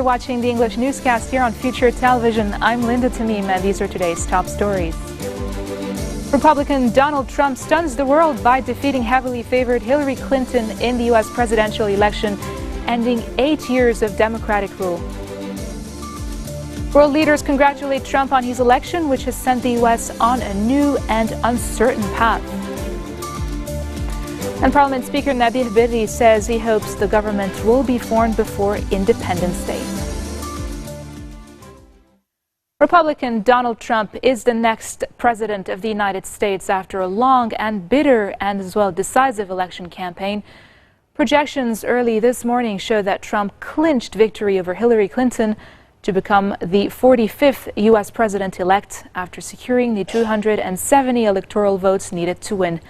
watching the English newscast here on Future Television. I'm Linda Tamim, and these are today's top stories. Republican Donald Trump stuns the world by defeating heavily favored Hillary Clinton in the U.S. presidential election, ending 8 years of Democratic rule. World leaders congratulate Trump on his election, which has sent the U.S. on a new and uncertain path. And Parliament Speaker Nabih Berri says he hopes the government will be formed before Independence Day. Republican Donald Trump is the next president of the United States after a long and bitter and as well decisive election campaign. Projections early this morning show that Trump clinched victory over Hillary Clinton to become the 45th U.S. president-elect after securing the 270 electoral votes needed to win.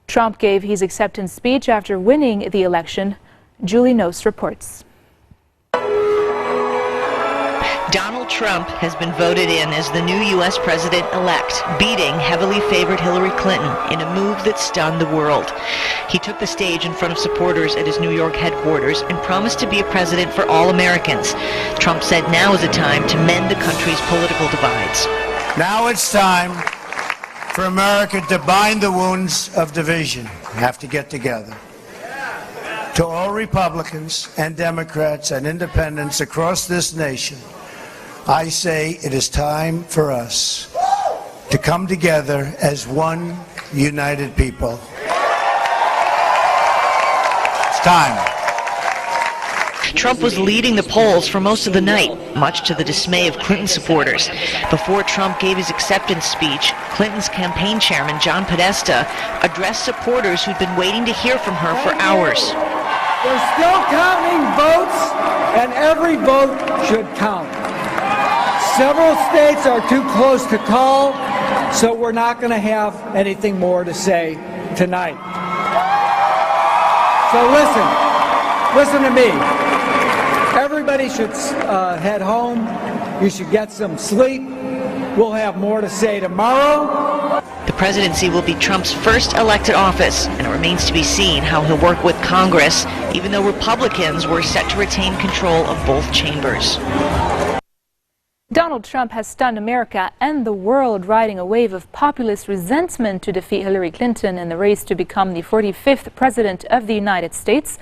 Trump gave his acceptance speech after winning the election. Julie Nose reports. Donald Trump has been voted in as the new U.S. president-elect, beating heavily favored Hillary Clinton in a move that stunned the world. He took the stage in front of supporters at his New York headquarters and promised to be a president for all Americans. Trump said now is a time to mend the country's political divides. Now it's time for America to bind the wounds of division. We have to get together. To all Republicans and Democrats and independents across this nation, I say it is time for us to come together as one united people. It's time. Trump was leading the polls for most of the night, much to the dismay of Clinton supporters. Before Trump gave his acceptance speech, Clinton's campaign chairman, John Podesta, addressed supporters who'd been waiting to hear from her for hours. They're still counting votes, and every vote should count. Several states are too close to call, so we're not going to have anything more to say tonight. So listen to me. Everybody should head home. You should get some sleep. We'll have more to say tomorrow. The presidency will be Trump's first elected office, and it remains to be seen how he'll work with Congress, even though Republicans were set to retain control of both chambers. Donald Trump has stunned America and the world, riding a wave of populist resentment to defeat Hillary Clinton in the race to become the 45th president of the United States.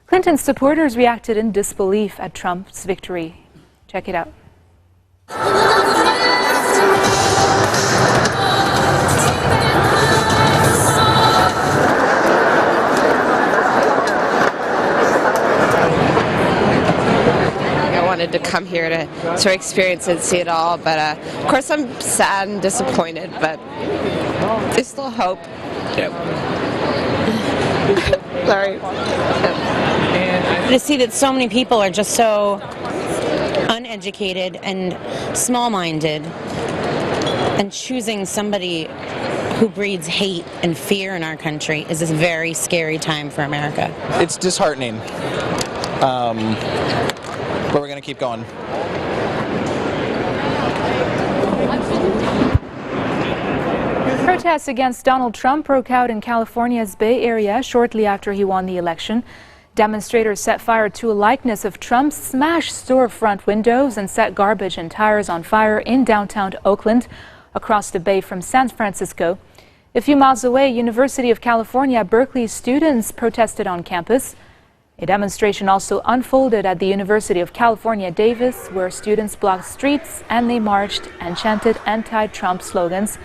Clinton's supporters reacted in disbelief at Trump's victory. Check it out. I wanted to come here to experience it, see it all, but of course I'm sad and disappointed, but there's still hope. Yep. Sorry. To see that so many people are just so uneducated and small-minded and choosing somebody who breeds hate and fear in our country is a very scary time for America. It's disheartening, but we're going to keep going. Protests against Donald Trump broke out in California's Bay Area shortly after he won the election. Demonstrators set fire to a likeness of Trump, smashed storefront windows, and set garbage and tires on fire in downtown Oakland, across the bay from San Francisco. A few miles away, University of California, Berkeley students protested on campus. A demonstration also unfolded at the University of California, Davis, where students blocked streets and they marched and chanted anti-Trump slogans.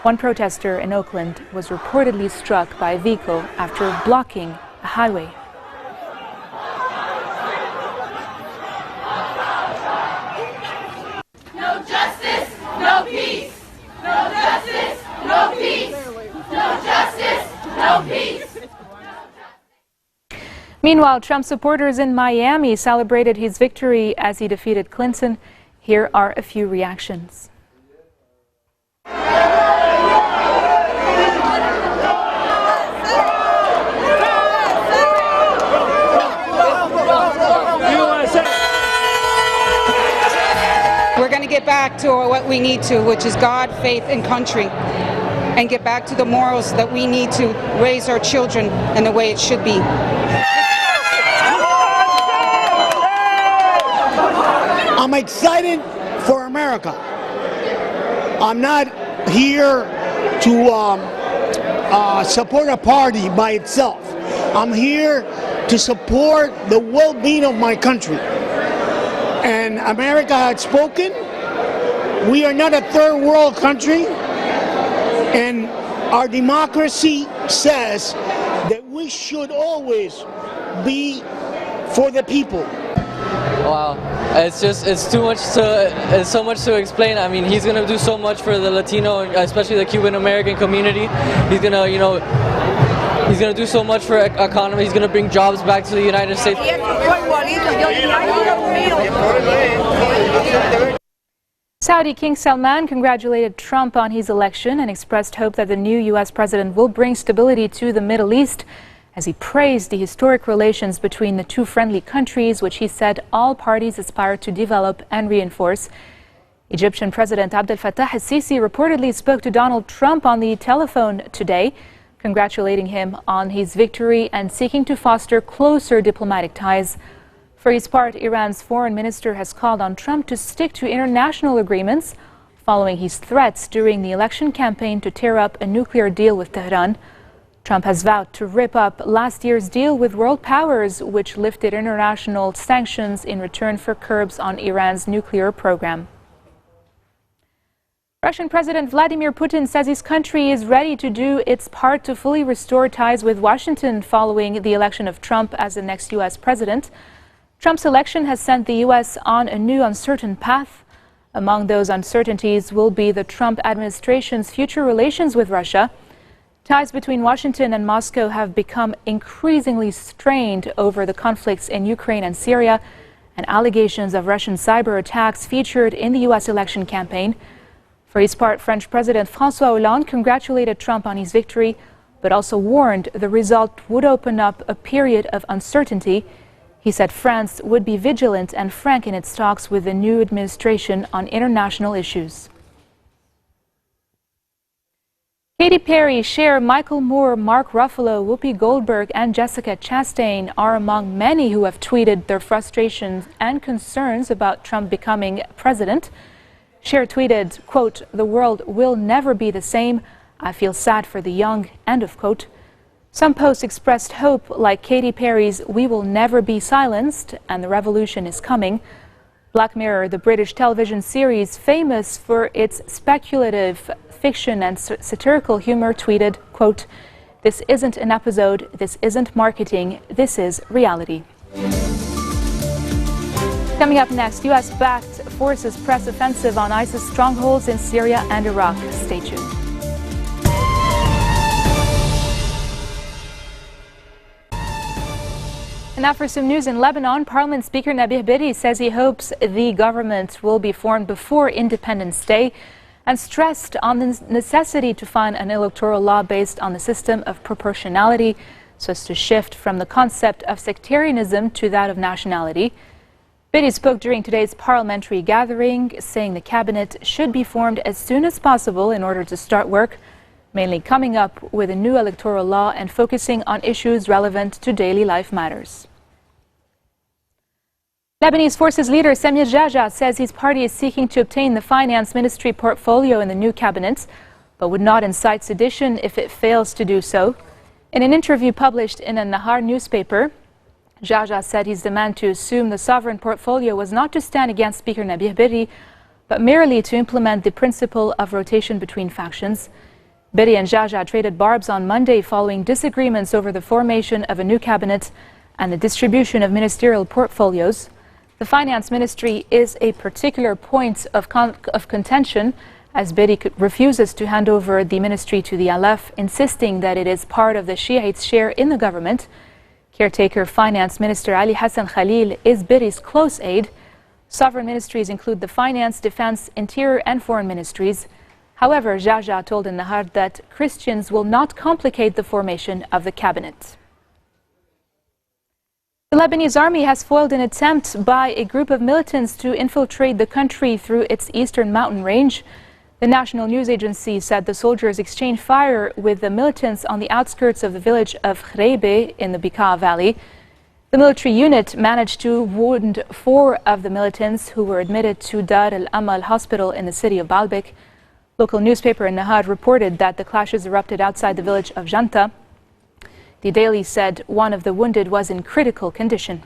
One protester in Oakland was reportedly struck by a vehicle after blocking a highway. No justice, no peace. No justice, no peace. No justice, no peace. Meanwhile, Trump supporters in Miami celebrated his victory as he defeated Clinton. Here are a few reactions. We're going to get back to what we need to, which is God, faith, and country, and get back to the morals that we need to raise our children in the way it should be. I'm excited for America. I'm not here to support a party by itself. I'm here to support the well-being of my country. And America has spoken. We are not a third world country, and our democracy says that we should always be for the people. Wow, it's so much to explain. I mean, he's gonna do so much for the Latino, especially the Cuban American community. He's gonna, he's gonna do so much for economy. He's gonna bring jobs back to the United States. Saudi King Salman congratulated Trump on his election and expressed hope that the new U.S. president will bring stability to the Middle East, as he praised the historic relations between the two friendly countries, which he said all parties aspire to develop and reinforce. Egyptian President Abdel Fattah al-Sisi reportedly spoke to Donald Trump on the telephone today, congratulating him on his victory and seeking to foster closer diplomatic ties. For his part, Iran's foreign minister has called on Trump to stick to international agreements following his threats during the election campaign to tear up a nuclear deal with Tehran. Trump has vowed to rip up last year's deal with world powers, which lifted international sanctions in return for curbs on Iran's nuclear program. Russian President Vladimir Putin says his country is ready to do its part to fully restore ties with Washington following the election of Trump as the next U.S. president. Trump's election has sent the U.S. on a new uncertain path. Among those uncertainties will be the Trump administration's future relations with Russia. Ties between Washington and Moscow have become increasingly strained over the conflicts in Ukraine and Syria, and allegations of Russian cyber attacks featured in the U.S. election campaign. For his part, French President François Hollande congratulated Trump on his victory, but also warned the result would open up a period of uncertainty. He said France would be vigilant and frank in its talks with the new administration on international issues. Katy Perry, Cher, Michael Moore, Mark Ruffalo, Whoopi Goldberg, and Jessica Chastain are among many who have tweeted their frustrations and concerns about Trump becoming president. Cher tweeted, quote, "The world will never be the same. I feel sad for the young," end of quote. Some posts expressed hope, like Katy Perry's "We will never be silenced" and "The revolution is coming." Black Mirror, the British television series famous for its speculative fiction and satirical humor, tweeted, quote, "This isn't an episode, this isn't marketing, this is reality." Coming up next, U.S.-backed forces press offensive on ISIS strongholds in Syria and Iraq. Stay tuned. And now for some news in Lebanon. Parliament Speaker Nabih Berri says he hopes the government will be formed before Independence Day, and stressed on the necessity to find an electoral law based on the system of proportionality, so as to shift from the concept of sectarianism to that of nationality. Berri spoke during today's parliamentary gathering, saying the cabinet should be formed as soon as possible in order to start work, mainly coming up with a new electoral law and focusing on issues relevant to daily life matters. Lebanese Forces leader Samir Jaja says his party is seeking to obtain the finance ministry portfolio in the new cabinet, but would not incite sedition if it fails to do so. In an interview published in a Nahar newspaper, Jaja said his demand to assume the sovereign portfolio was not to stand against Speaker Nabih Berri, but merely to implement the principle of rotation between factions. Berri and Jaja traded barbs on Monday following disagreements over the formation of a new cabinet and the distribution of ministerial portfolios. The finance ministry is a particular point of contention, as Berri refuses to hand over the ministry to the Alef, insisting that it is part of the Shiites' share in the government. Caretaker Finance Minister Ali Hassan Khalil is Berri's close aide. Sovereign ministries include the finance, defense, interior, and foreign ministries. However, Jaja told in Nahar that Christians will not complicate the formation of the cabinet. The Lebanese army has foiled an attempt by a group of militants to infiltrate the country through its eastern mountain range. The national news agency said the soldiers exchanged fire with the militants on the outskirts of the village of Khrebe in the Bekaa Valley. The military unit managed to wound 4 of the militants who were admitted to Dar al-Amal hospital in the city of Baalbek. Local newspaper in Nahar reported that the clashes erupted outside the village of Janta. The Daily said one of the wounded was in critical condition.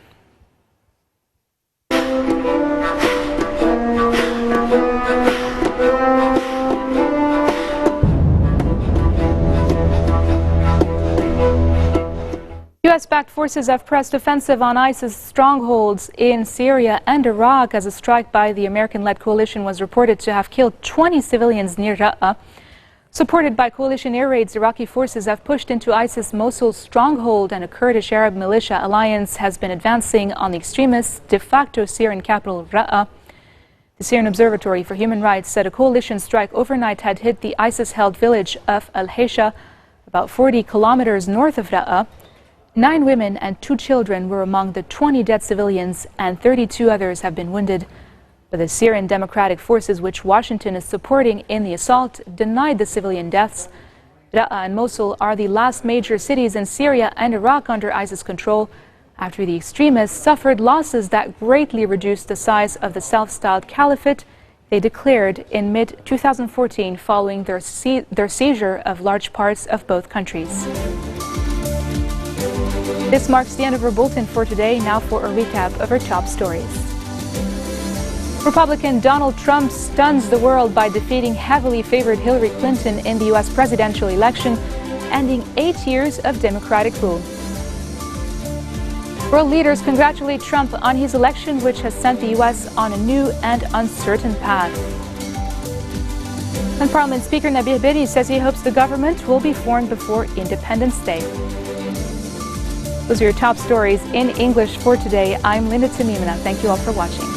U.S.-backed forces have pressed offensive on ISIS strongholds in Syria and Iraq as a strike by the American-led coalition was reported to have killed 20 civilians near Raqqa. Supported by coalition air raids, Iraqi forces have pushed into ISIS Mosul stronghold, and a Kurdish Arab militia alliance has been advancing on the extremist de facto Syrian capital of Raqqa. The Syrian Observatory for Human Rights said a coalition strike overnight had hit the ISIS-held village of Al-Haysha, about 40 kilometers north of Raqqa. 9 women and 2 children were among the 20 dead civilians, and 32 others have been wounded. But the Syrian Democratic Forces, which Washington is supporting in the assault, denied the civilian deaths. Raqqa and Mosul are the last major cities in Syria and Iraq under ISIS control, after the extremists suffered losses that greatly reduced the size of the self-styled caliphate they declared in mid-2014 following their seizure of large parts of both countries. This marks the end of our bulletin for today. Now for a recap of our top stories. Republican Donald Trump stuns the world by defeating heavily favored Hillary Clinton in the U.S. presidential election, ending 8 years of Democratic rule. World leaders congratulate Trump on his election, which has sent the U.S. on a new and uncertain path. And Parliament Speaker Nabih Berri says he hopes the government will be formed before Independence Day. Those are your top stories in English for today. I'm Linda Tamimina. Thank you all for watching.